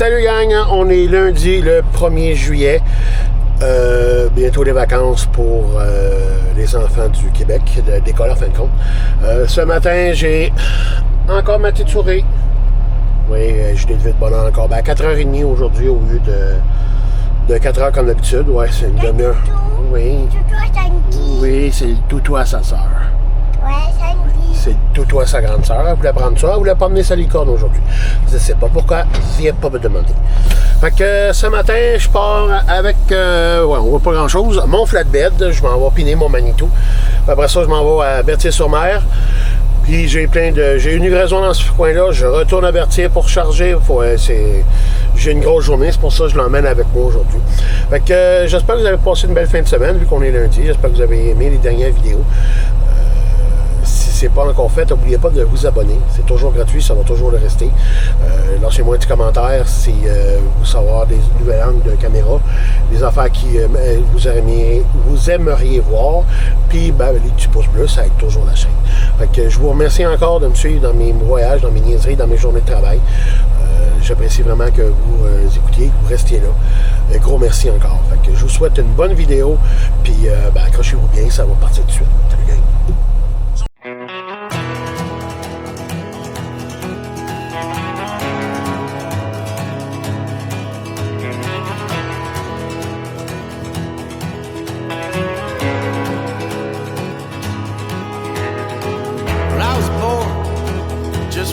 Salut gang, on est lundi le 1er juillet. Bientôt les vacances pour les enfants du Québec, d'école en fin de compte. Ce matin, j'ai encore ma petite souris. Oui, je l'ai levé de bonne heure encore. À 4h30 aujourd'hui au lieu de 4h comme d'habitude. Ouais, c'est une demi-heure. Oui. Oui, c'est le toutou à sa sœur. Ouais, Sandy. C'est le toutou à sa grande sœur. Elle voulait prendre ça. Elle voulait pas amener sa licorne aujourd'hui. Je ne sais pas pourquoi. Viens pas me demander. Fait que ce matin, je pars avec, on voit pas grand chose, mon flatbed. Je m'en vais piner mon Manitou. Après ça, je m'en vais à Berthier-sur-Mer. Puis j'ai une livraison dans ce coin-là. Je retourne à Berthier pour charger. J'ai une grosse journée, c'est pour ça que je l'emmène avec moi aujourd'hui. Fait que j'espère que vous avez passé une belle fin de semaine, vu qu'on est lundi. J'espère que vous avez aimé les dernières vidéos. Si ce n'est pas encore fait, n'oubliez pas de vous abonner. C'est toujours gratuit, ça va toujours le rester. Lâchez-moi un petit commentaire si vous savoir des nouvelles angles de caméra, des affaires qui vous aimeriez voir. Puis les petits pouces bleus, ça aide toujours la chaîne. Fait que je vous remercie encore de me suivre dans mes voyages, dans mes niaiseries, dans mes journées de travail. J'apprécie vraiment que vous écoutiez, que vous restiez là. Gros merci encore. Fait que je vous souhaite une bonne vidéo. Puis accrochez-vous bien, ça va partir tout de suite. Salut gang.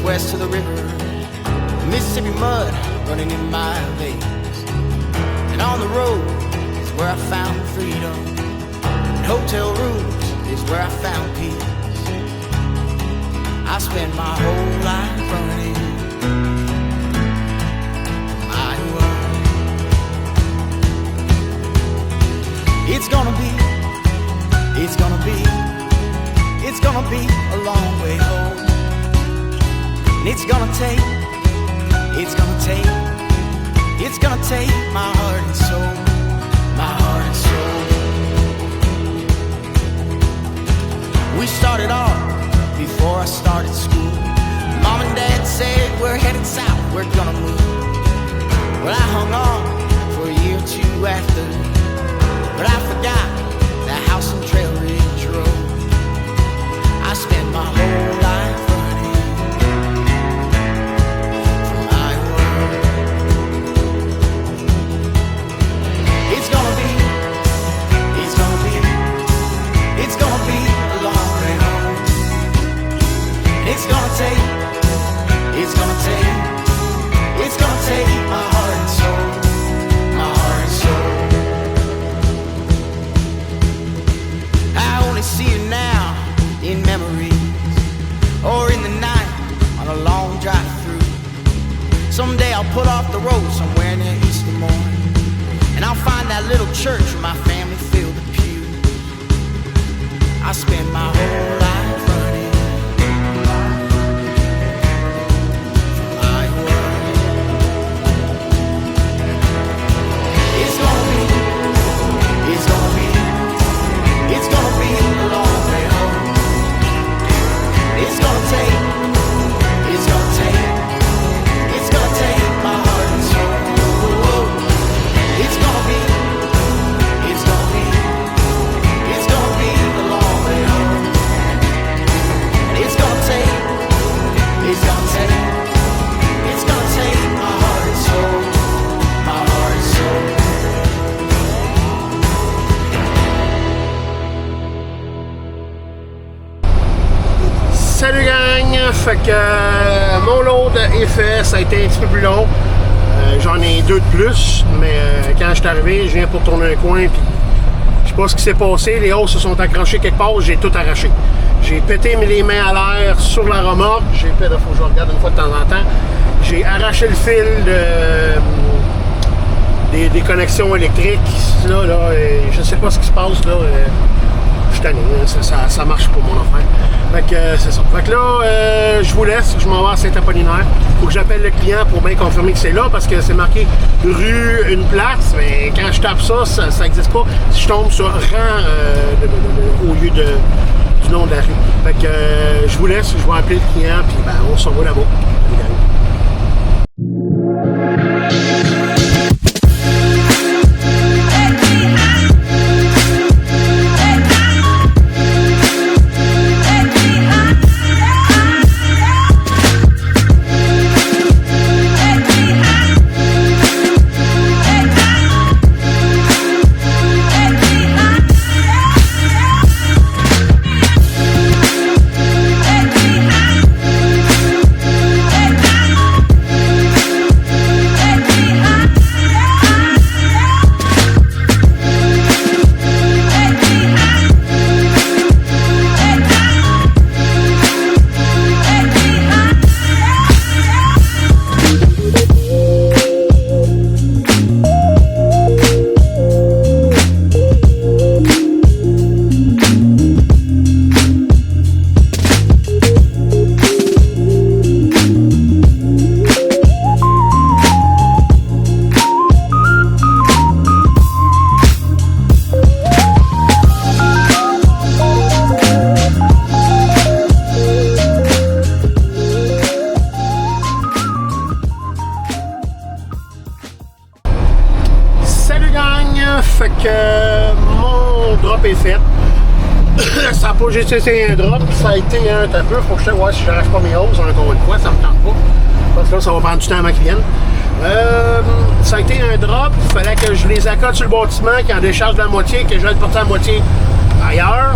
West of the river, Mississippi mud running in my veins. And on the road is where I found freedom. And hotel rooms is where I found peace. I spent my whole life running Iowa. It's gonna be a long way home. And it's gonna take my heart and soul, my heart and soul. We started off before I started school. Mom and Dad said we're headed south, we're gonna move. Well, I hung on for a year or two after, but I forgot the house and trail ridge road. I spent my whole life It's gonna take my heart and soul, my heart and soul. I only see you now in memories, or in the night on a long drive through. Someday I'll put off the road somewhere near Easter morning, and I'll find that little church where my family filled the pew. I spent my whole life running. Salut gang! Fait que mon load est fait, ça a été un petit peu plus long. J'en ai deux de plus, mais quand je suis arrivé, je viens pour tourner un coin, puis je sais pas ce qui s'est passé, les hausses se sont accrochées quelque part, j'ai tout arraché. J'ai pété les mains à l'air sur la remorque, il faut que je regarde une fois de temps en temps. J'ai arraché le fil des connexions électriques, là, je sais pas ce qui se passe là. Je suis tanné, ça marche pas mon affaire. Fait que c'est ça. Fait que là, je vous laisse, je m'en vais à Saint-Apollinaire. Faut que j'appelle le client pour bien confirmer que c'est là, parce que c'est marqué rue, une place, mais quand je tape ça n'existe pas. Si je tombe sur rang au lieu du nom de la rue. Fait que je vous laisse, je vais appeler le client, puis on s'en va là-bas. j'ai testé un drop, ça a été un peu, faut que je vois si j'arrache pas mes hausses encore une fois, ça me tente pas. Parce que là, ça va prendre du temps avant qu'ils viennent. Ça a été un drop, il fallait que je les accote sur le bâtiment, qui en décharge la moitié, que je vais le porter la moitié ailleurs.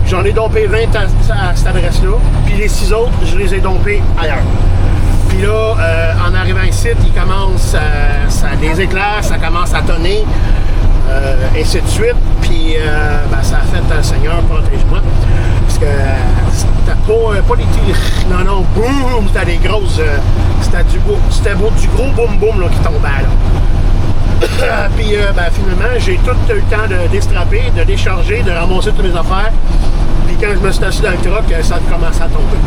J'en ai dompé 20 à cette adresse-là, puis les 6 autres, je les ai dompés ailleurs. Puis là, en arrivant ici, il commence, ça les éclairs, ça commence à tonner, ainsi de suite. Puis ben, ça a fait Seigneur, protège-moi. Parce que c'était pas des tirs, non, boum, c'était des grosses, c'était du gros boum-boum là, qui tombait là. Puis ben, finalement, j'ai tout eu le temps de déstrapper, de décharger, de ramasser toutes mes affaires. Puis quand je me suis assis dans le truck, ça a commencé à tomber.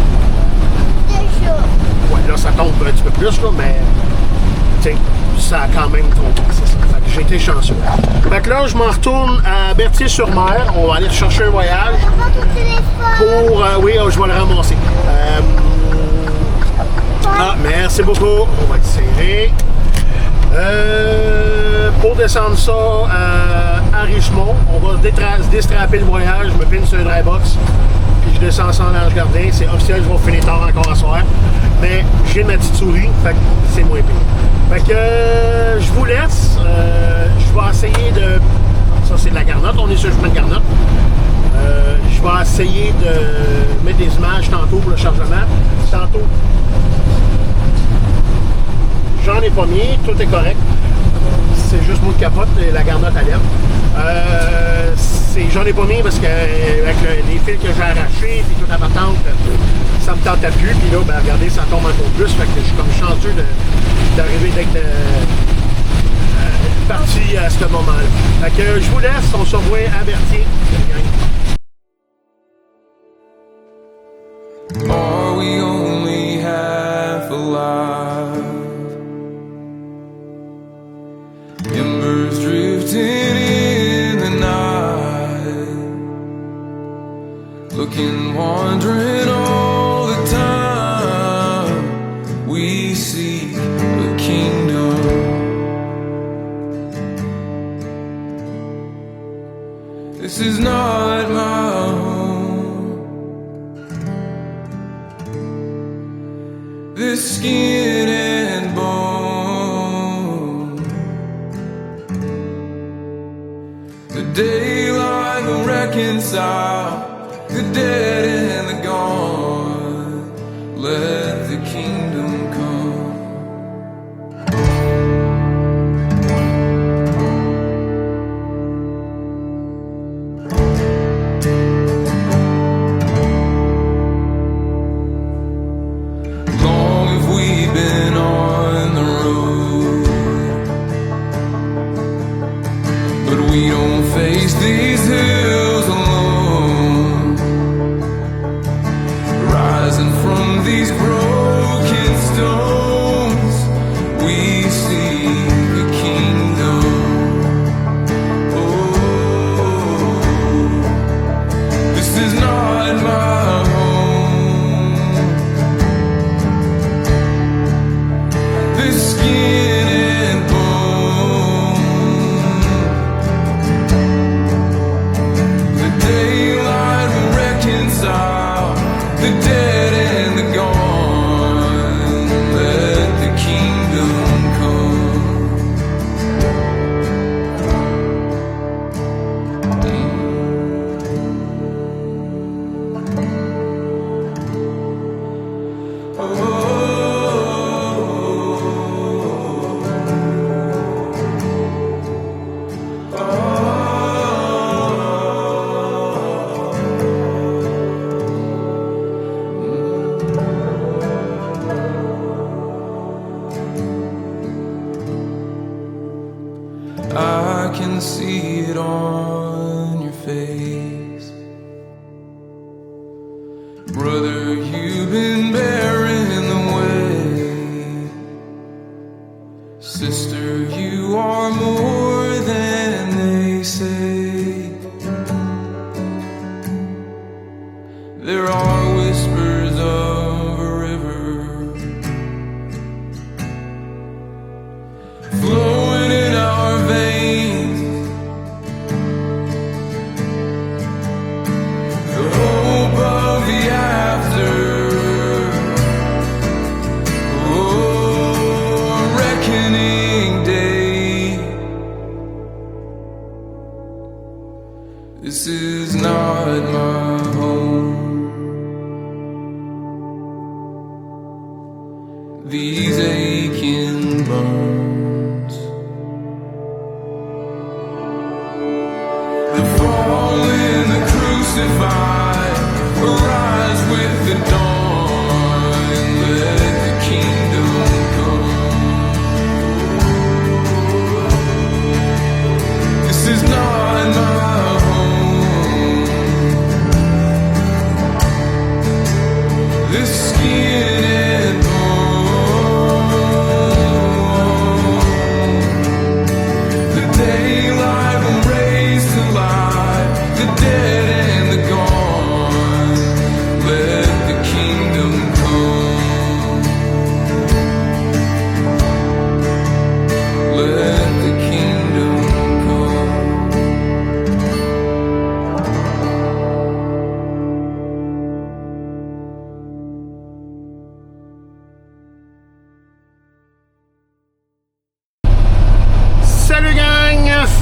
Ouais, là, ça tombe un petit peu plus, là, mais ça a quand même tombé, c'est ça. Fait que j'ai été chanceux. Fait que là, je m'en retourne à Berthier-sur-Mer. On va aller chercher un voyage. Pour, oui, je vais le ramasser. Ah, merci beaucoup. On va être serré. Pour descendre ça à Richemont, on va déstrapper le voyage. Je me pine sur un dry box. Puis je descends sans l'ange gardien. C'est officiel, je vais finir tard encore à soir. Mais j'ai ma petite souris, fait que c'est moins pire. Fait que je vous laisse. Je vais essayer de. Ça, c'est de la garnotte. On est sur le chemin de garnotte. Je vais essayer de mettre des images tantôt pour le chargement. Tantôt, j'en ai pas mis. Tout est correct. C'est juste moi qui capote et la garnotte à lèvres. J'en ai pas mis parce que avec les fils que j'ai arrachés et toute la patente, ça me tentait plus. Puis là, ben, regardez, ça tombe encore plus. Fait que je suis comme chanceux d'arriver d'être parti à ce moment-là. Fait que je vous laisse, on se revoit à Berthier. Are we only half alive? Embers drifting in the night, looking, wandering all the time. We seek a kingdom. This is not my home. This skin and bone. The daylight will reconcile the dead and the gone. Let the kingdom come. Long have we been on the road, but we don't face these hills alone. Rising from these broken stones, we see the kingdom. Oh, this is not my home. This skin and bone. The daylight will reconcile the dead and the gone. Let the kingdom come. I can see it on your face. Brother, you've been bearing the weight. Sister, you are more than they say. There are whispers of a river flowing in our veins. The hope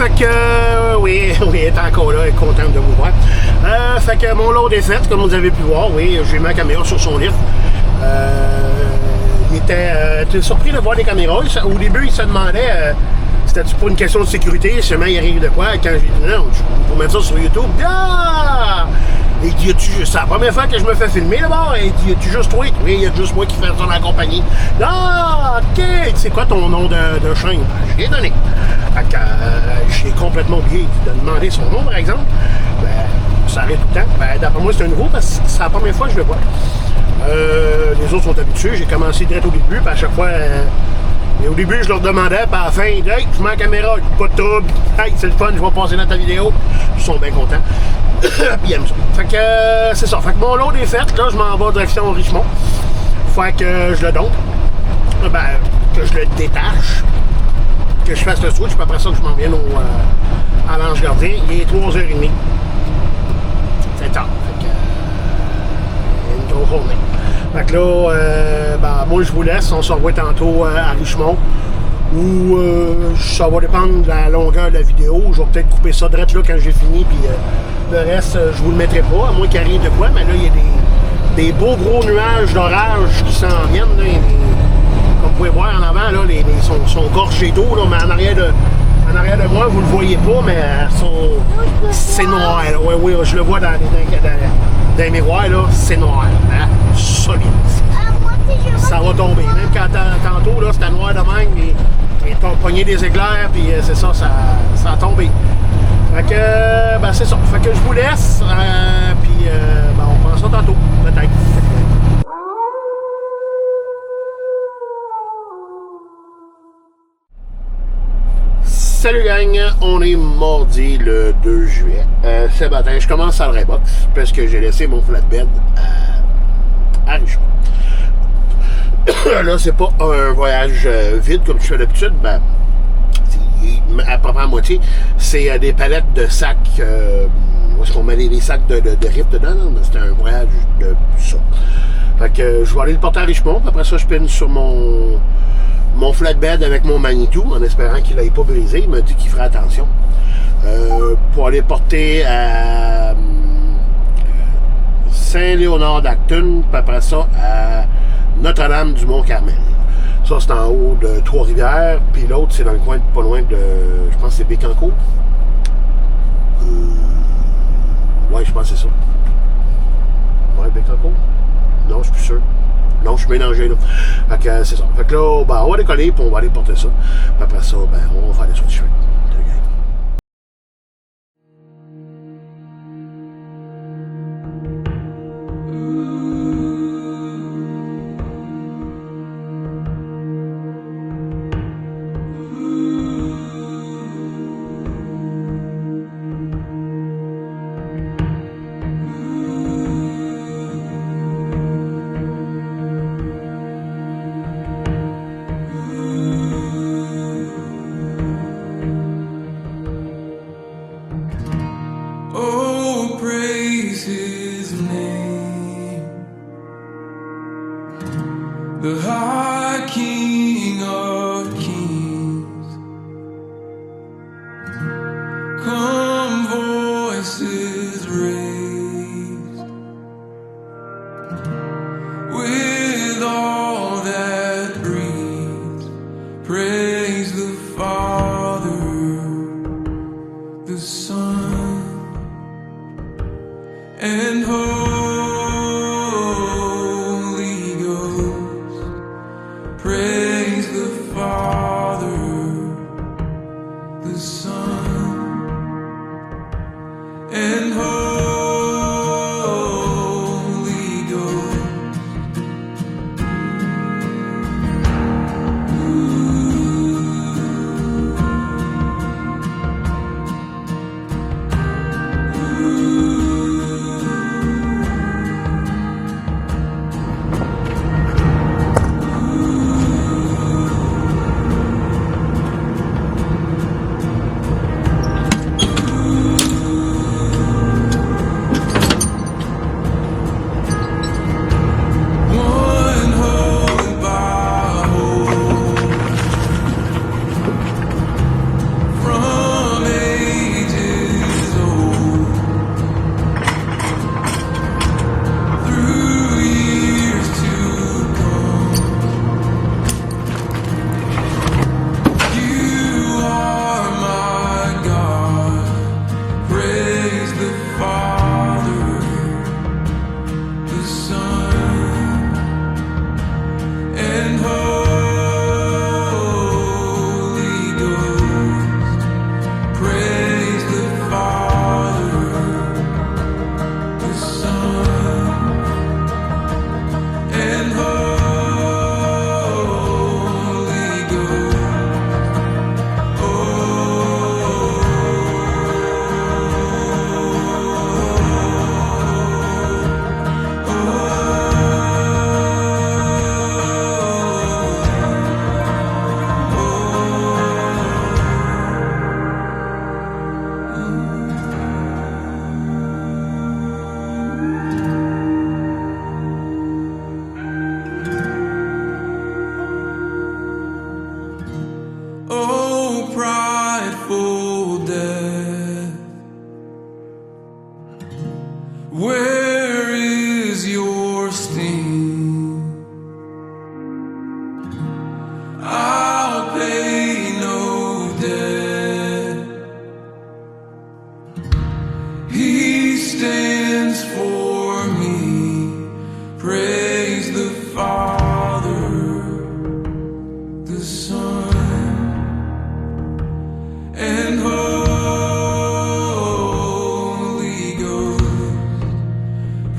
fait que, oui, elle est encore là, elle est contente de vous voir. Fait que mon load est fait, comme vous avez pu voir, oui, j'ai mis ma caméra sur son livre. Il était surpris de voir les caméras. Au début, il se demandait, c'était-tu pour une question de sécurité, seulement il arrive de quoi, quand j'ai dit non, pour mettre ça sur YouTube, ah! Et il dit, c'est la première fois que je me fais filmer d'abord. Et il dit, y a-tu juste toi? Oui, il y a juste moi qui fais ça dans la compagnie. Ah, ok, c'est quoi ton nom de chaîne? Ben, je l'ai donné. Fait que j'ai complètement oublié de demander son nom, par exemple. Ben, ça arrive tout le temps. Ben, d'après moi, c'est un nouveau parce que c'est la première fois que je le vois. Les autres sont habitués. J'ai commencé direct au début, puis à chaque fois. Et au début, je leur demandais, puis à la fin, hey, je mets la caméra, pas de trouble, hey, c'est le fun, je vais passer dans ta vidéo. Ils sont bien contents. Puis ils aiment ça. Fait que c'est ça. Fait que mon load est fait, là, je m'en vais direction Richmond. Fait que je le dompe. Ben, que je le détache. Que je fasse le switch, puis après ça, que je m'en vienne à l'Ange Gardien. Il est 3h30. C'est tard. Fait que une grosse journée. Fait que là, ben, moi je vous laisse, on se revoit tantôt à Richmond. Ou ça va dépendre de la longueur de la vidéo. Je vais peut-être couper ça direct là quand j'ai fini, puis le reste, je vous le mettrai pas, à moins qu'il arrive de quoi, mais là, il y a des beaux gros nuages d'orage qui s'en viennent. Là, comme vous pouvez voir en avant, là, sont gorgés d'eau, mais en arrière de moi, vous le voyez pas, mais c'est noir. Oui, oui, je le vois dans les miroirs, là, c'est noir. Hein? Solide. Ça va tomber. Même quand tantôt, là, c'était noir de même, ils t'ont pogné des éclairs, puis c'est ça, ça a tombé. Fait que, ben c'est ça. Fait que je vous laisse, puis ben, on prend ça tantôt, peut-être. Salut gang, on est mardi le 2 juillet. Ce matin, je commence à le Raybox parce que j'ai laissé mon flatbed à Richmond. Là, c'est pas un voyage vide comme je fais d'habitude, ben, à peu près à moitié. C'est des palettes de sacs, où est-ce qu'on met des sacs de RIP dedans, non? C'est un voyage de ça. Fait que je vais aller le porter à Richmond, puis après ça, je pine sur mon flatbed avec mon Manitou, en espérant qu'il n'aille pas brisé. Il m'a dit qu'il ferait attention. Pour aller porter à Saint-Léonard d'Acton, puis après ça, à Notre-Dame-du-Mont-Carmel. Ça, c'est en haut de Trois-Rivières, puis l'autre, c'est dans le coin, pas loin de, je pense que c'est Bécancour. Ouais, je pense que c'est ça. Ouais, Bécancour? Non, je suis plus sûr. Non, je suis mélangé, là. Fait que c'est ça. Fait que là, ben, on va décoller, puis on va aller porter ça. Puis après ça, ben, on va faire des switch. Oh, praise his name, the high King of kings. Come, voices raised, with all that breathes, praise the Father, the Son, and Holy Ghost.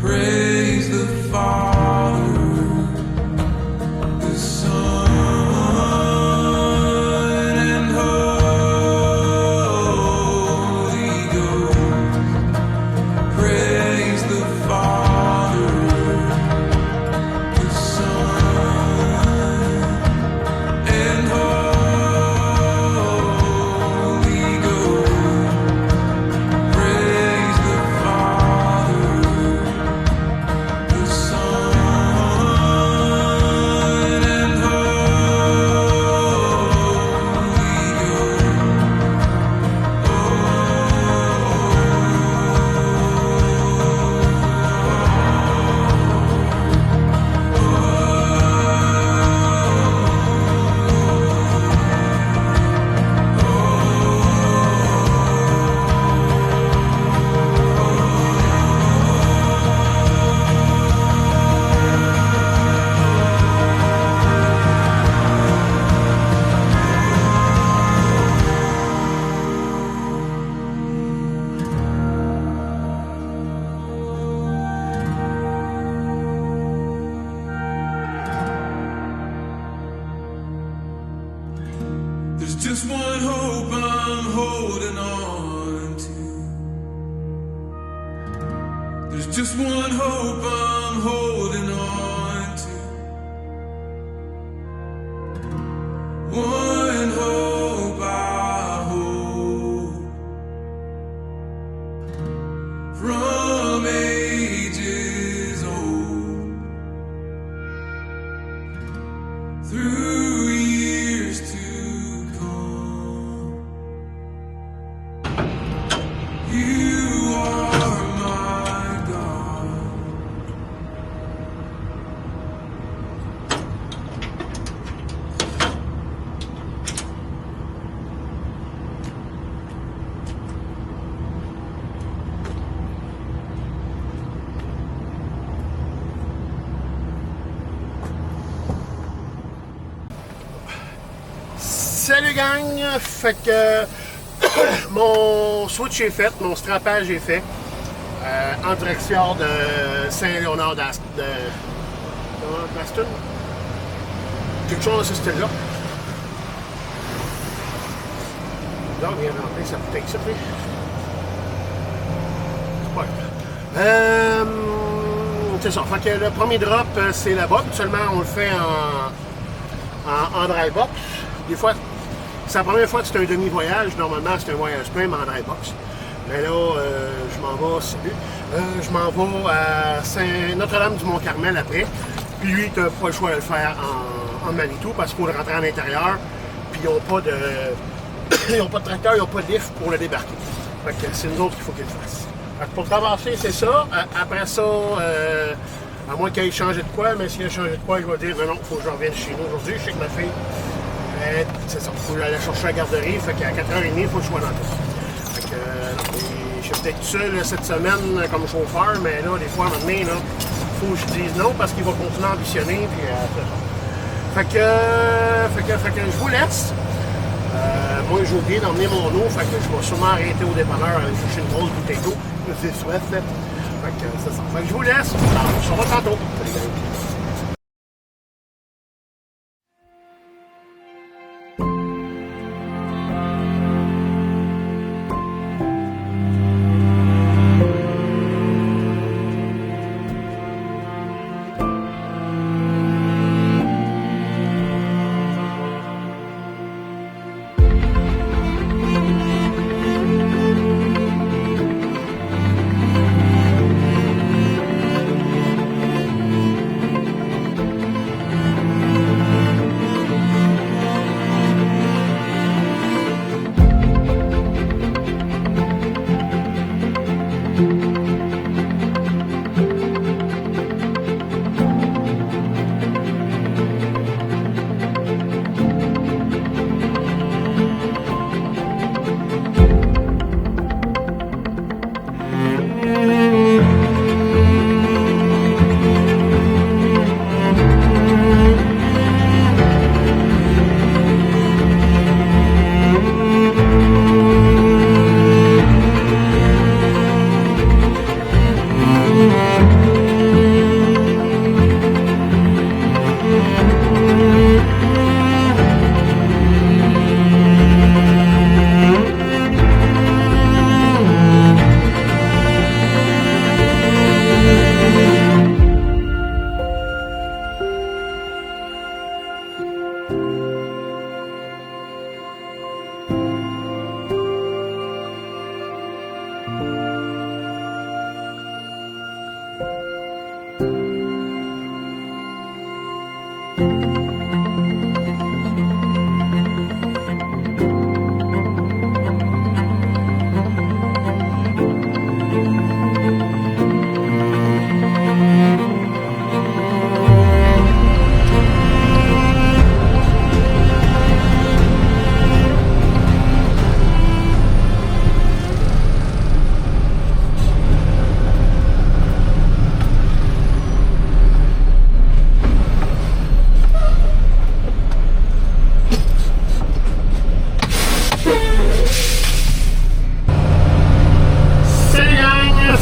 Praise the Father, the Son, and Holy Ghost. Praise the Father, the Son, and Holy Ghost. Praise the Father, the Son, and There's just one hope I'm holding on to. There's just one hope I'm holding on to. One hope I hold from ages old. Through years to come, you are my God. Salut gang! Fait que mon switch est fait, mon strappage est fait. En direction de Saint-Léonard d'Aston. Quelque chose de ce style-là. Là, on vient de rentrer, ça peut être ça, c'est pas grave. C'est ça. Fait que le premier drop, c'est là-bas. Seulement, on le fait en dry box. Des fois, c'est la première fois que c'est un demi-voyage. Normalement, c'est un voyage plein, mais en dry box. Mais là, je m'en vais, je m'en vais à Notre-Dame-du-Mont-Carmel après. Puis lui, tu n'as pas le choix de le faire en Manitou parce qu'il faut le rentrer à l'intérieur. Puis ils n'ont pas de ils n'ont pas de tracteur, ils n'ont pas de lift pour le débarquer. Fait que c'est nous autres qu'il faut qu'ils le fassent. Fait que pour traverser, c'est ça. Après ça, à moins qu'il ait changé de quoi, mais s'il a changé de quoi, il va dire non, il faut que je revienne chez nous aujourd'hui. Je sais que ma fille, c'est ça, il faut aller chercher à la garderie. Fait qu'à 4h30, il faut que je sois dans le temps. Fait que je suis peut-être tout seul cette semaine comme chauffeur, mais là, des fois, à un moment donné, il faut que je dise non parce qu'il va continuer à ambitionner. Puis, fait que je vous laisse. Moi, j'ai oublié d'emmener mon eau, fait que je vais sûrement arrêter au dépanneur aller chercher une grosse bouteille d'eau. C'est soif, fait que c'est ça. Fait que je vous laisse. On se revoit tantôt.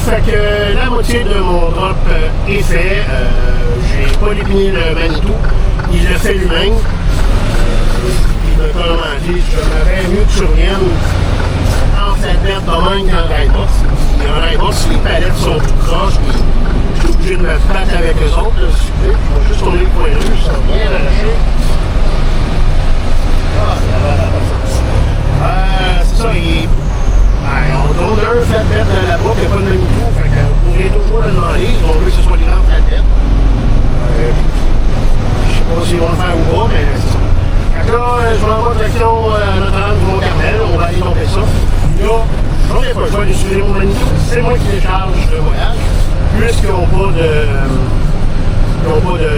Fait que la moitié de mon drop est fait. J'ai pas dépiné le Manitou. Il le fait lui-même. Il m'a comment dit, je m'aurais mieux que tu reviennes en flatbed de même qu'en rail-boss. En rail-boss, les palettes sont toutes croches. Je suis obligé de me battre avec eux autres. Là, je vais juste tourner le point de vue, ça va bien arracher. C'est ça, on tourne un flatbed là-bas, il n'y a pas de Manitou, fait que vous pourriez toujours le demander, on veut que ce soit des grands flatbeds. Je sais pas s'ils vont le faire ou pas, mais c'est ça. Fait que là, je vais en direction Notre-Dame du Mont-Carmel, on va aller tomber ça. Là, j'en ai pas le choix d'utiliser mon Manitou, c'est moi qui décharge le voyage, puisqu'ils n'ont pas de... Ils n'ont pas de...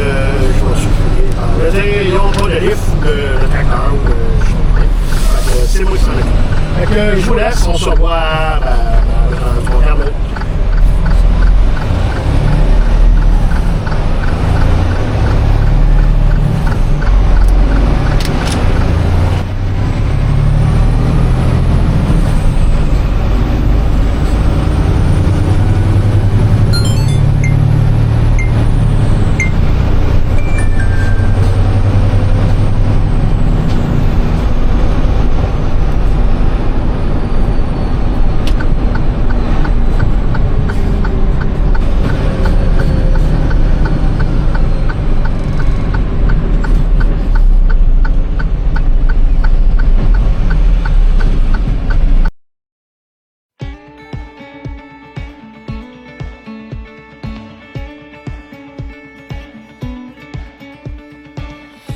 Je m'en suis oublié. Je veux dire, ils n'ont pas de lift ou de tracteur ou de... C'est moi qui s'en occupe. Fait que je vous laisse, on se revoit dans mon Carmel.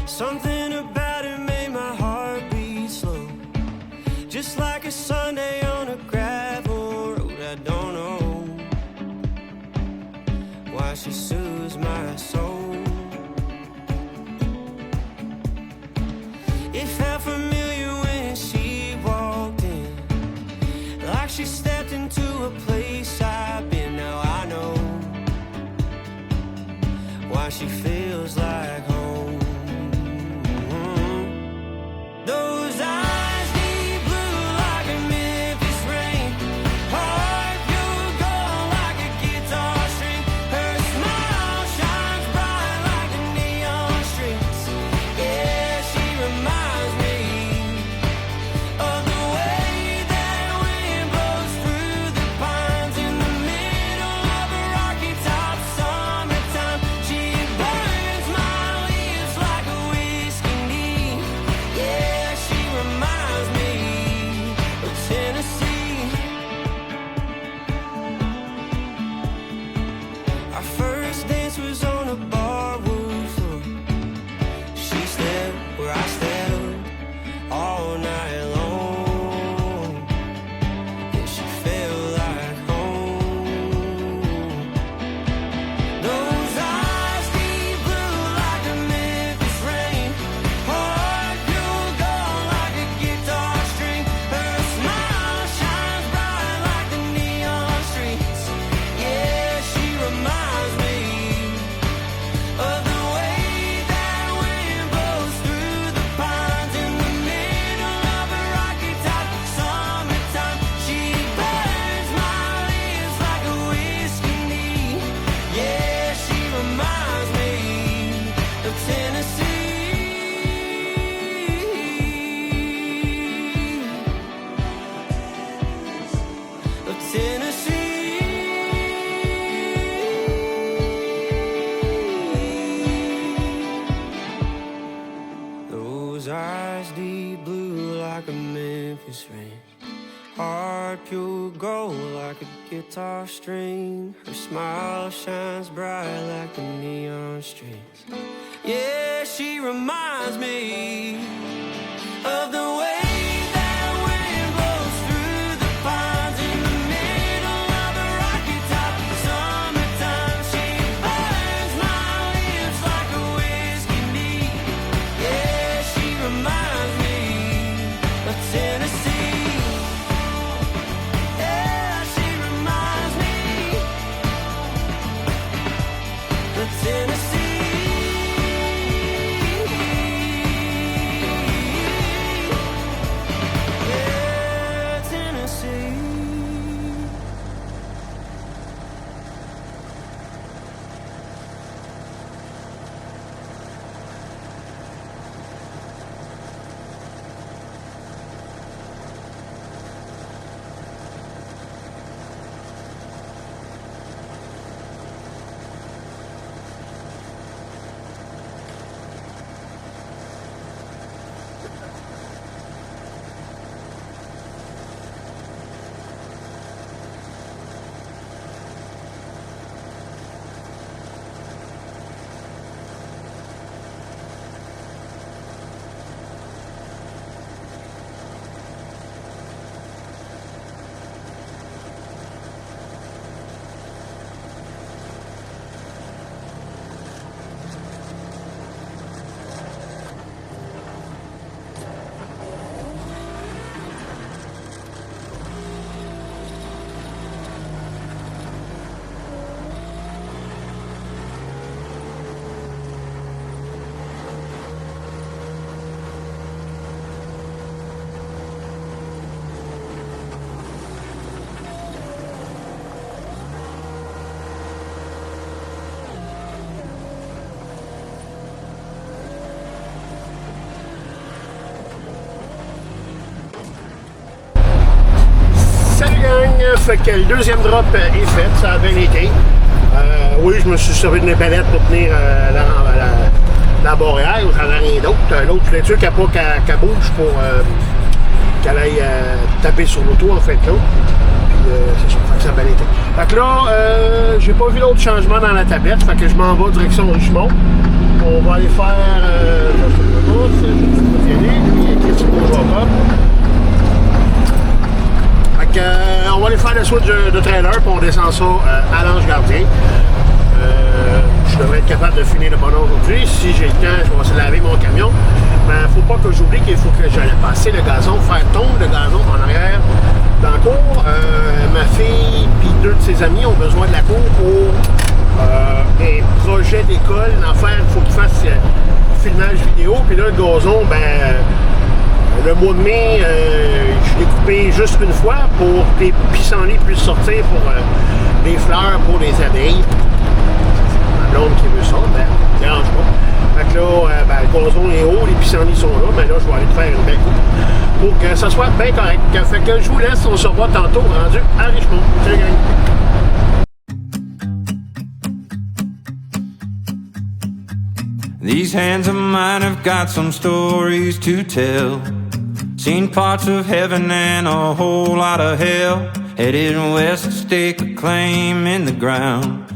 Something about it made my heart beat slow, just like a Sunday on a gravel road. I don't know why she soothes my soul. It felt familiar when she walked in, like she stepped into a place I've been. Now I know why she feels like home. Those eyes deep blue like a Memphis rain, heart pure gold like a guitar string. Her smile shines bright like the neon streets. Yeah, she reminds me of the way that wind blows through the pines in the middle of a rocky top summertime. She burns my lips like a whiskey needle. Yeah, she reminds me of Tennessee. Our first dance was on a barroom floor. She slept where I slept all night long, and she felt like home. Those eyes deep blue like a Memphis rain, heart pure gold like a guitar string. Her smile shines bright like the neon streets. Yeah, she reminds me of the way that wind blows through the pines in the middle of a rocky top summertime. She burns my lips like a whiskey needle. Yeah, she reminds me of Tennessee, of Tennessee. Those eyes deep blue like a Memphis rain, heart pure gold like a guitar string. Her smile shines bright like the neon streets. Yeah, she reminds me of the way that wind blows through the pines in the middle of the Rocky Top. Summertime, she burns my lips like a whiskey neat. Yeah, she reminds me of Tennessee. Yeah, she reminds me of Tennessee. Fait que le deuxième drop est fait, ça a bien été. Oui, je me suis servi d'une palette pour tenir la barrière, j'en ai rien d'autre. L'autre, je voulais être sûr qu'elle bouge pour qu'elle aille taper sur l'auto en fait là. Puis c'est ça, fait que ça a bien été. Fait que là, j'ai pas vu d'autres changements dans la tablette, fait que je m'en vais direction Richmond. On va aller faire on va aller faire le switch de trailer, puis on descend ça à l'Ange Gardien. Je devrais être capable de finir le bonheur aujourd'hui. Si j'ai le temps, je vais essayer de laver mon camion. Mais il ne faut pas que j'oublie qu'il faut que j'aille passer le gazon, faire tomber le gazon en arrière dans la cour. Ma fille et 2 de ses amis ont besoin de la cour pour un projet d'école. Il faut qu'ils fassent filmage vidéo. Puis là, le gazon, le mois de mai, je l'ai coupé juste une fois pour que les pissenlits puissent sortir pour des fleurs pour les abeilles. Ma blonde qui veut ça, ne dérange pas. Fait que là, le gazon est haut, les pissenlits sont là, mais là, je vais aller faire une belle coupe pour que ça soit bien correct. Fait que je vous laisse, on se revoit tantôt rendu à Richmond. Salut gang! These hands of mine have got some stories to tell. Seen parts of heaven and a whole lot of hell. Headed west to stake a claim in the ground.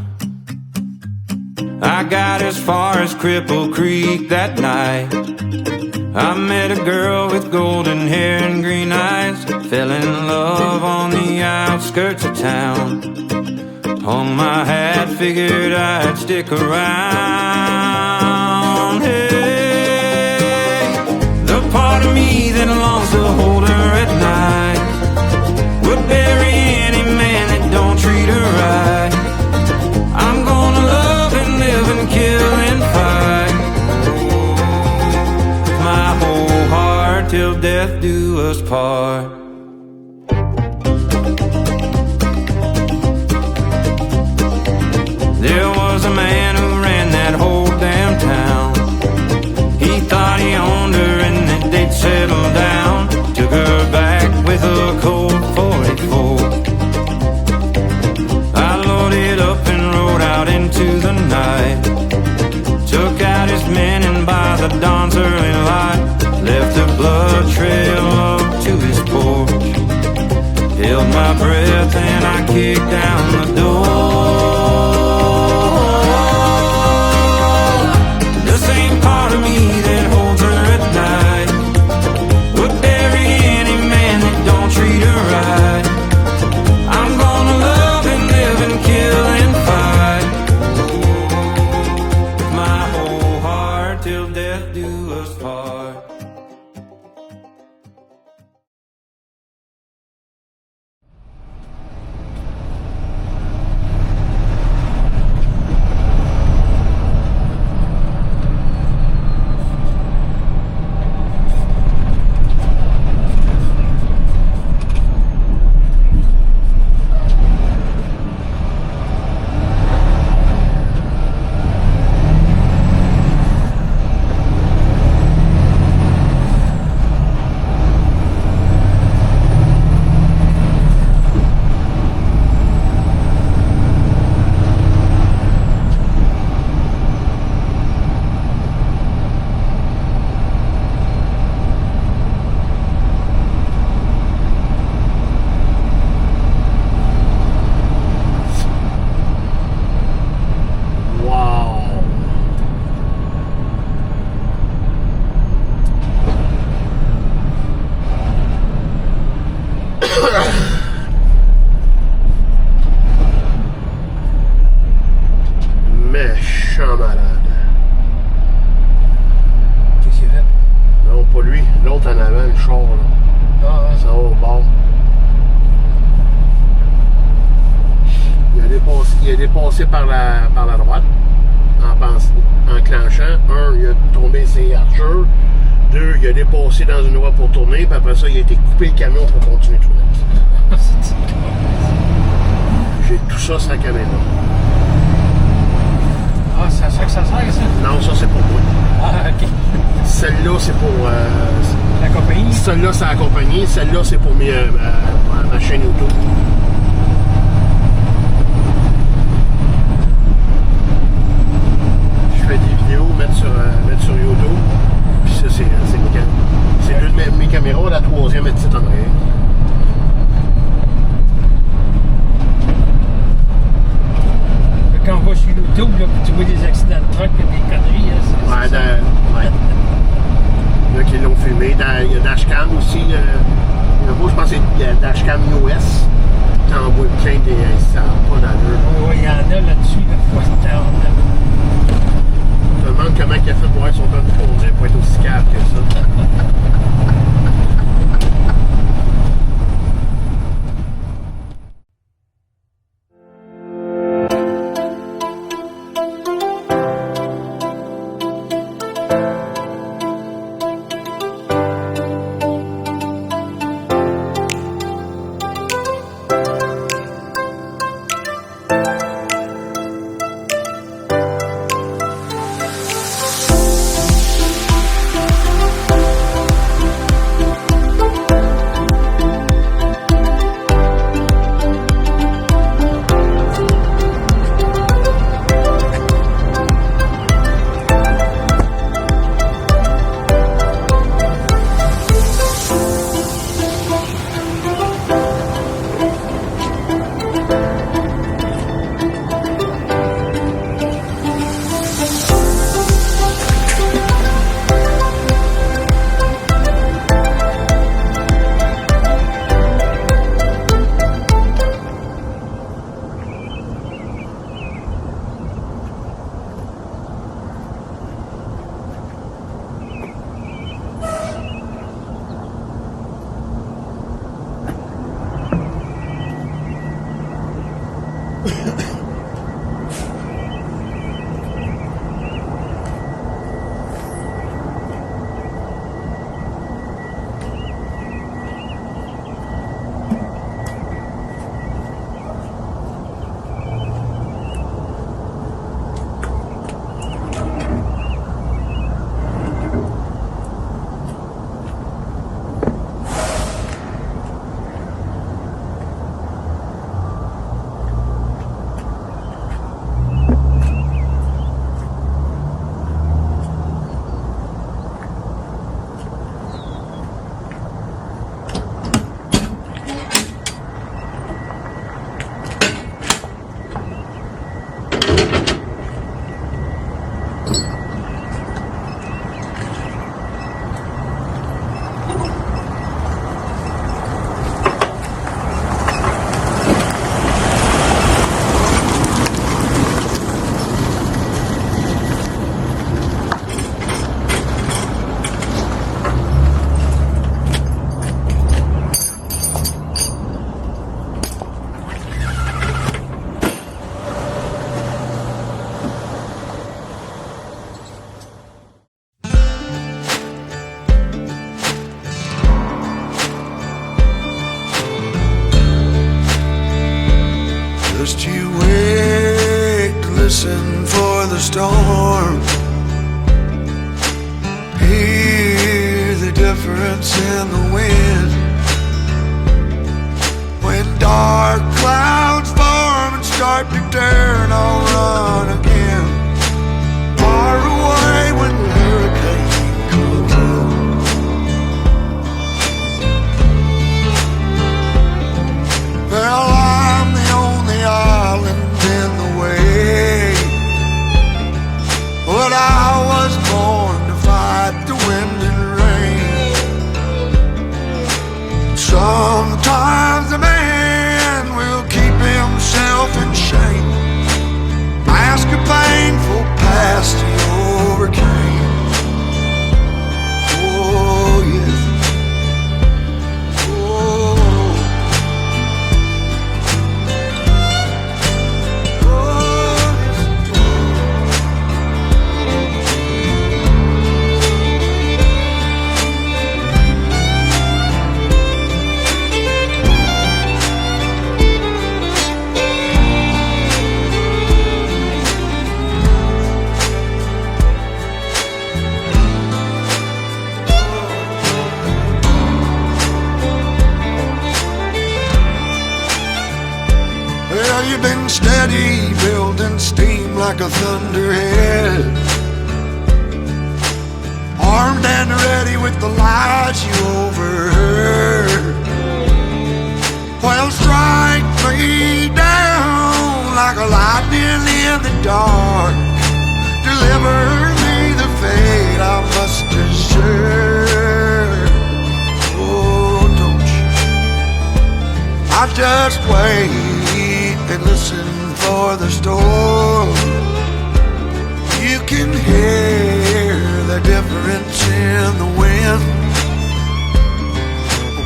I got as far as Cripple Creek that night. I met a girl with golden hair and green eyes. Fell in love on the outskirts of town. Hung my hat, figured I'd stick around. Hey, the part of me that longs to hold her at night would bury any man that don't treat her right. I'm gonna love and live and kill and fight my whole heart till death do us part. There was a man who ran that whole damn town. He thought he owned her and that they'd settle down. Took her back with a Colt 44. I loaded up and rode out into the night. Took out his men and by the dawn's early light left a blood trail up to his porch. Held my breath breath and I kick down the door. The same part of me that holds her at night would bury any man that don't treat her right. I'm gonna love and live and kill and fight with my whole heart till death do us part. Méchant malade. Qu'est-ce qu'il a fait? Non, pas lui. L'autre en avant, le char, là. Ah, ouais. Ça va au bord. Il a dépassé par la droite en clenchant. Un, il a tombé ses archers. Deux, il a dépassé dans une voie pour tourner. Puis après ça, il a été coupé le camion pour continuer de tourner. J'ai tout ça sur la caméra. Ah, c'est à ça que ça sert, ça? Non, ça c'est pour moi. Ah, ok. Celle-là, c'est pour... La compagnie? Celle-là, c'est la compagnie. Celle-là, c'est pour ma chaîne YouTube. Je fais des vidéos, mettre sur YouTube. Puis ça, c'est deux de mes caméras. La troisième est petite en arrière. Quand on va sur YouTube, là, puis tu vois des accidents de truck et des conneries, là, Ouais, ouais. Il y en a qui l'ont filmé. Il y a Dashcam aussi. Il y en a pas, je pense que c'est Dashcam US. T'en vois plein des. Ça n'a pas d'allure. il y en a là-dessus, là, faut se tendre. Je me demande comment il a fait pour avoir son permis de conduire pour être aussi calme que ça. for the storm. Hear the difference in the wind. When dark clouds form and start to turn, I'll run again. Far away when the hurricane comes in. Well, I'm the only island in the way, but I was born to fight the wind and rain. Sometimes a man will keep himself in shame, mask a painful past he overcame. Oh yes, oh, well, you've been steady, building steam like a thunderhead, armed and ready with the lies you overheard. Well, strike me down like a lightning in the dark, deliver me the fate I must deserve. Oh, don't you? I just wait and listen for the storm. You can hear the difference in the wind.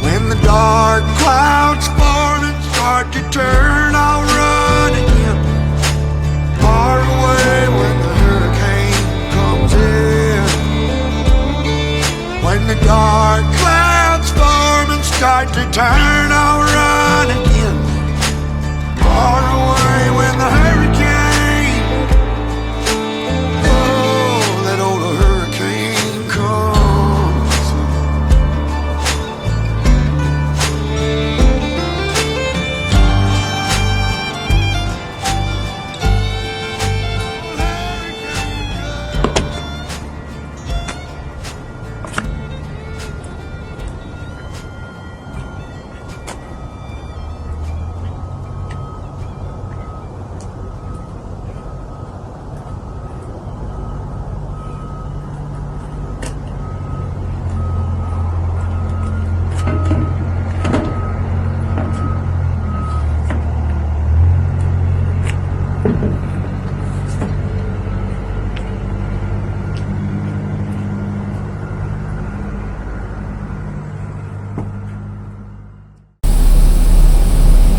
When the dark clouds form and start to turn, I'll run again. Far away when the hurricane comes in. When the dark clouds form and start to turn, I'll run again. Far away when the hurricane, oh, that old hurricane comes.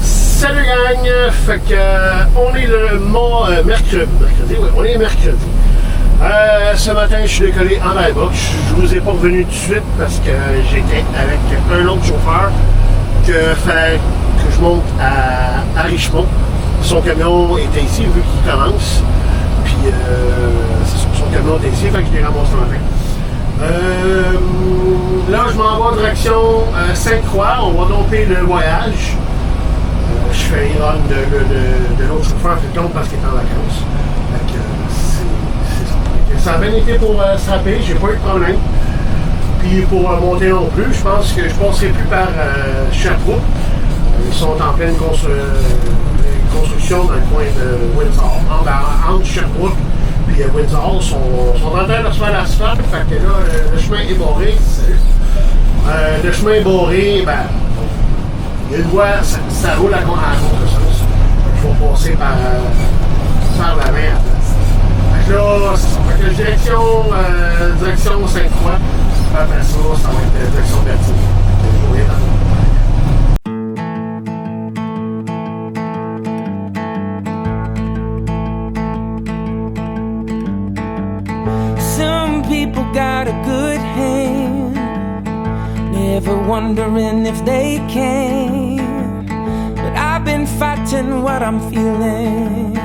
Salut gang! Fait que on est le mercredi, oui, on est mercredi. Ce matin, je suis décollé en airbox. Je vous ai pas revenu tout de suite parce que j'étais avec un autre chauffeur que fallait que je monte à Richemont. Son camion était ici vu qu'il commence. Puis son camion était ici, fait que je l'ai ramassé ce matin. Là, je m'en vais en direction Sainte-Croix. On va domper le voyage. Je fais une run de l'autre chauffeur qui tombe parce qu'il est en vacances. Fait que c'est ça. Ça a bien été pour se rappeler, j'ai pas eu de problème. Puis pour monter non plus, je pense que je passerai plus par Sherbrooke. Ils sont en pleine construction dans le coin de Windsor. Entre Sherbrooke et Windsor, sont en train de se faire l'asphalte. Fait que là, le chemin est barré. Le chemin est barré, ben, il y a une voie, ça roule à contre-sens. Il faut passer par la mer à la place. Fait que là, c'est ça. Fait que direction Sainte-Croix. Après ça, ça va être direction Berthier. Some people got a good hand, never wondering if they can. But I've been fighting what I'm feeling,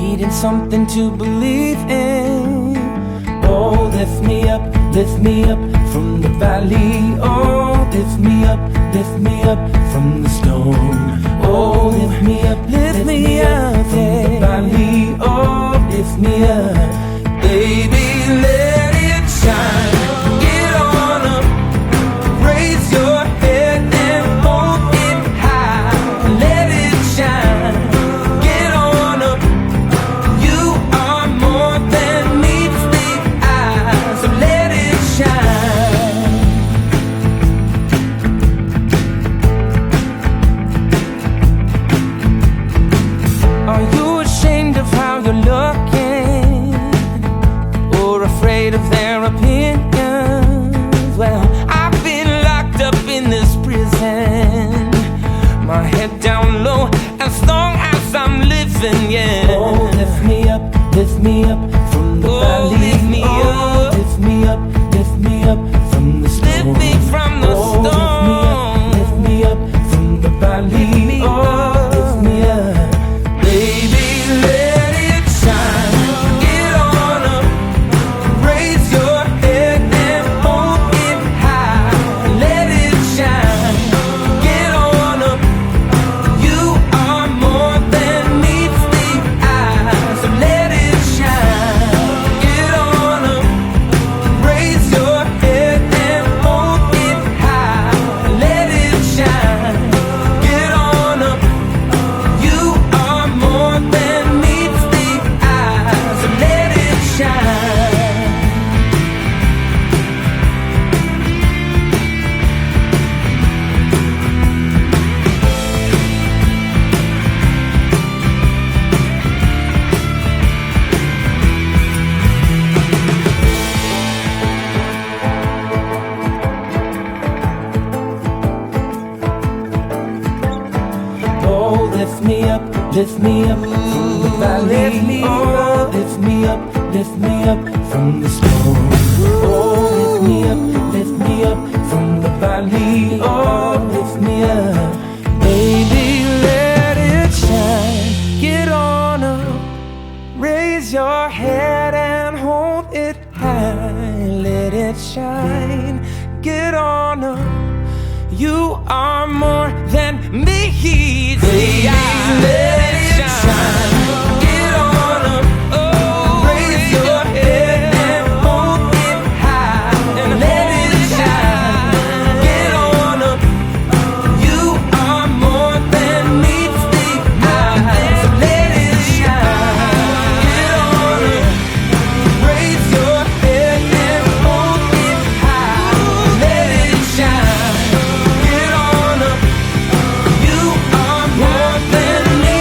needing something to believe in. Oh, lift me up from the valley. Oh, lift me up from the storm. Oh, lift me up from the valley. Oh, lift me up, baby, let it shine. Get on up, raise your head and hold it high. Let it shine. Get on up. You are more than meets the eye. So let it shine. Are you ashamed of how you're looking, or afraid of their opinions? Well, I've been locked up in this prison, my head down low, as long as I'm living, yeah. Oh, lift me up from the valley. Lift me up, lift me up from the storm. Lift me from the storm. Lift me up from the valley. Oh, lift me up, baby, let it shine. Get on up, raise your head and hold it high. Let it shine. Get on up. You are more than meets the eye. So let it shine. Get on up, raise your head and hold it high. Let it shine. Get on up. You are more than meets the eye. So let it shine. Oh, lift me up from the valley. Oh, lift me up from the storm. Oh, lift me up from the valley. Oh, lift me up, baby, let it shine. Get on up, raise your head and hold it high. Let it shine. Get on up. You are more than me. Baby, let it shine. Get on up. Oh, raise your head and hold it high. And let it shine. Get on up. You are more than meets the eye. So let it shine. Get on up. Raise your head and hold it high. Let it shine. Get on up. You are more than me.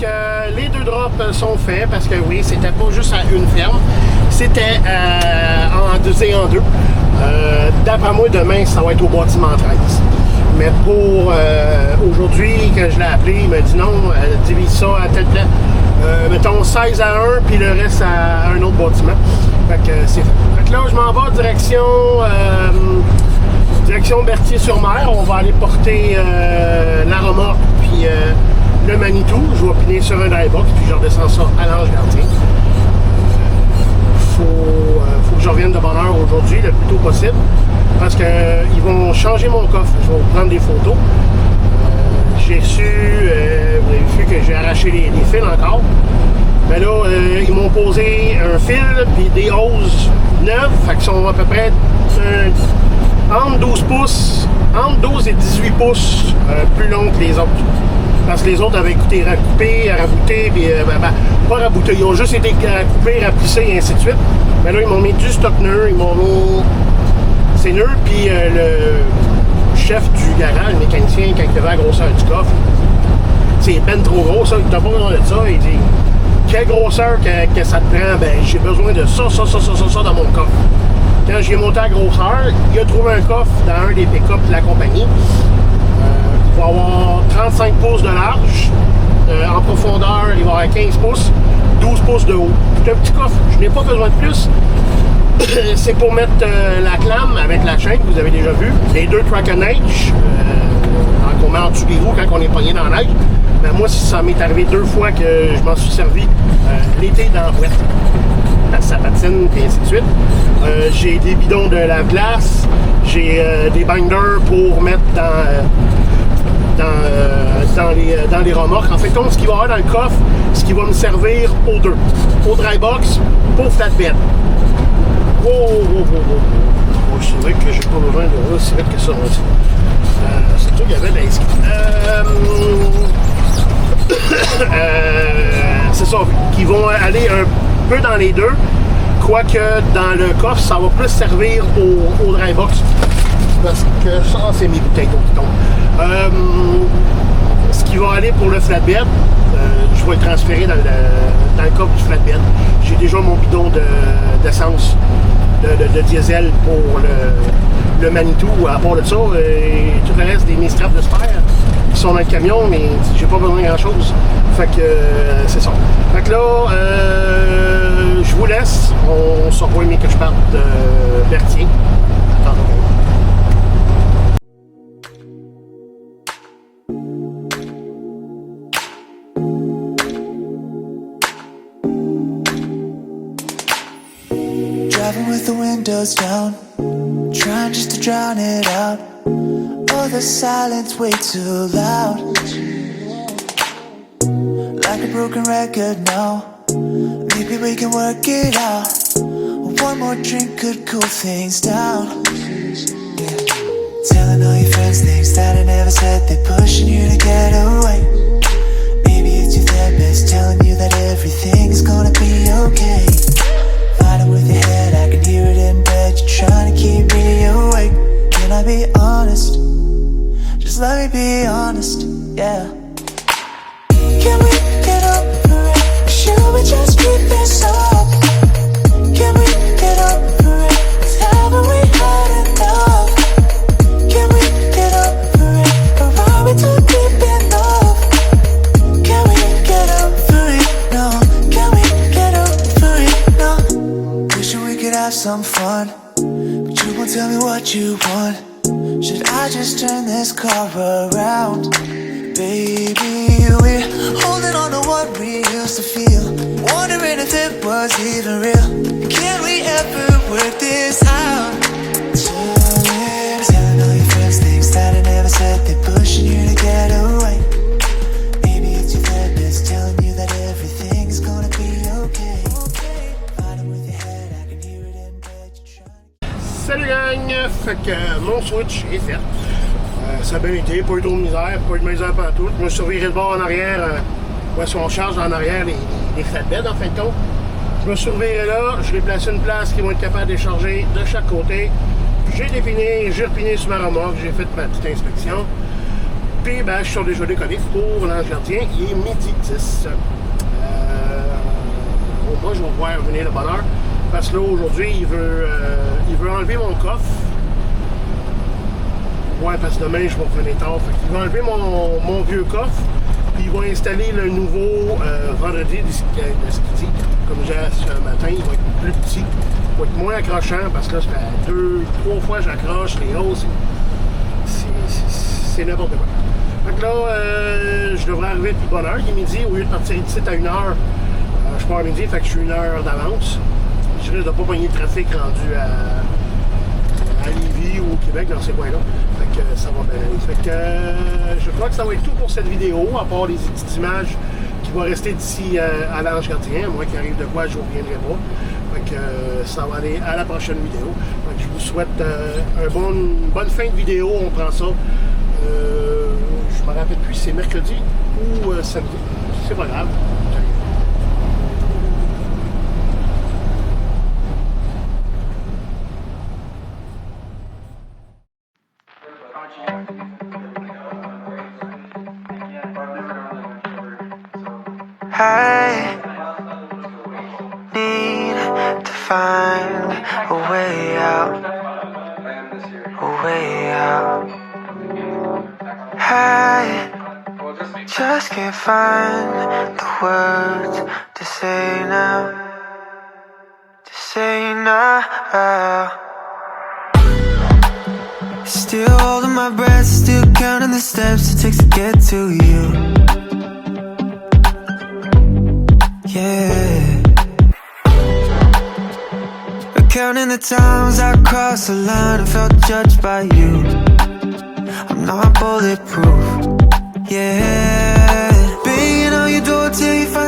que les 2 drops sont faits parce que oui, c'était pas juste à une ferme, c'était en 2 et en 2. D'après moi, demain, ça va être au bâtiment 13. Mais pour aujourd'hui, quand je l'ai appelé, il m'a dit non, divise ça à tel plan. Mettons 16 à 1, puis le reste à un autre bâtiment. Fait que c'est fait. Fait que là, je m'en vais direction Berthier-sur-Mer. On va aller porter la remorque, puis le Manitou. Je vais piner sur un dry box, puis je redescends ça à l'Ange Gardien. Faut que je revienne de bonne heure aujourd'hui, le plus tôt possible. Parce qu'ils vont changer mon coffre. Je vais vous prendre des photos. J'ai su, vous avez vu que j'ai arraché les fils encore. Mais là, ils m'ont posé un fil puis des hoses neuves. Fait qu'ils sont à peu près entre 12 pouces, entre 12 et 18 pouces plus longs que les autres. Parce que les autres avaient coûté recoupés, raboutés, puis pas raboutés. Ils ont juste été coupés, raplissés et ainsi de suite. Mais là, ils m'ont mis du stock nœud, ils m'ont mis ces nœuds, puis le chef du garage, le mécanicien, quand il avait la grosseur du coffre, c'est ben trop gros, ça, il t'a pas besoin de ça, il dit quelle grosseur que ça te prend, ben j'ai besoin de ça dans mon coffre. Quand j'ai monté la grosseur, il a trouvé un coffre dans un des pick-up de la compagnie. Il va avoir 35 pouces de large, en profondeur, il va avoir 15 pouces, 12 pouces de haut. C'est un petit coffre, je n'ai pas besoin de plus. C'est pour mettre la clame avec la chaîne, vous avez déjà vu. Les 2 track and edge, qu'on met en dessous des roues quand on est pogné dans la neige. Ben moi, ça m'est arrivé 2 fois que je m'en suis servi l'été dans la boîte. Ça patine, et ainsi de suite. J'ai des bidons de lave-glace, j'ai des binders pour mettre dans les remorques. En fait, donc, ce qu'il va y avoir dans le coffre, ce qui va me servir aux 2. Au dry box, pour flatbed. C'est vrai que j'ai pas besoin de aussi vite que ça. C'est sûr qu'il y avait de l'inscrit. C'est ça, qui vont aller un peu dans les 2. Quoique dans le coffre, ça va plus servir au dry box. Parce que ça, c'est mes bouteilles d'eau qui tombent. Ce qui va aller pour le flatbed, je vais le transférer dans le coffre du flatbed. J'ai déjà mon bidon d'essence de diesel pour le Manitou. À part de ça, tout le reste mes scraps de spare qui sont dans le camion, mais j'ai pas besoin de grand chose. Fait que c'est ça. Fait que là, je vous laisse. On se revoit, mais que je parte de Berthier. Attends. Driving with the windows down, trying just to drown it out. Oh, the silence way too loud, like a broken record now. Maybe we can work it out. One more drink could cool things down. Yeah. Telling all your friends things that I never said, they're pushing you to get away. Maybe it's your therapist telling you that everything's gonna be okay. Fighting with your head, I can hear it in bed. You're trying to keep me awake. Can I be honest? Just let me be honest, yeah. Can we get over it? Should we just keep this up? Can we get over it? 'Cause haven't we had enough? Can we get over it? Or are we too deep in love? Can we get over it? No. Can we get over it? No. Wishing we could have some fun, but you won't tell me what you want. Should I just turn this car around? Baby, we're holding on to what we used to feel, wondering if it was even real. Can we ever work this out? Telling all your friends things that I never said, they're pushing you to get away. Maybe it's your therapist telling you that everything's gonna be okay. Fighting with your head, I can hear it in bed. Salut gang! Fait que mon switch est fait. Ça a bien été, pas eu trop de misère, pas eu de misère partout. Je me suis reviré le bord en arrière, où est-ce qu'on charge en arrière les flatbeds en fin de compte. Je me suis reviré là, je vais placer une place qui vont être capable de décharger de chaque côté. J'ai dépiné, j'ai repiné sur ma remorque, j'ai fait ma petite inspection. Puis, ben, je suis sur le déjeuner comique pour l'Ange Gardien. Il est midi 10. Moi, je vais voir venir le bonheur. Parce que là, aujourd'hui, il veut enlever mon coffre. Ouais, parce que demain, je vais revenir tard. Il va enlever mon vieux coffre. Puis, il va installer le nouveau vendredi de ski. Comme j'ai ce matin, il va être plus petit. Il va être moins accrochant parce que là, ça fait 2-3 fois que j'accroche les hausses. C'est n'importe quoi. Fait que là, je devrais arriver depuis bonne heure. Il est midi. Au lieu de partir d'ici à 1h, je pars à midi, fait que je suis 1 heure d'avance. Je risque de ne pas pogner le trafic rendu à Lévis ou au Québec, dans ces coins-là. Fait que ça va bien aller. Fait que je crois que ça va être tout pour cette vidéo, à part les petites images qui vont rester d'ici à l'Ange Gardien. Moi qui arrive de quoi, je ne reviendrai pas. Fait que ça va aller à la prochaine vidéo. Fait que je vous souhaite une bonne fin de vidéo. On prend ça. Je me rappelle plus si c'est mercredi ou samedi. C'est pas grave. I need to find a way out, a way out. I just can't find the words to say now, to say now. Still holding my breath, still counting the steps it takes to get to you. Yeah, counting the times I crossed the line and felt judged by you. I'm not bulletproof. Yeah, banging on your door till you find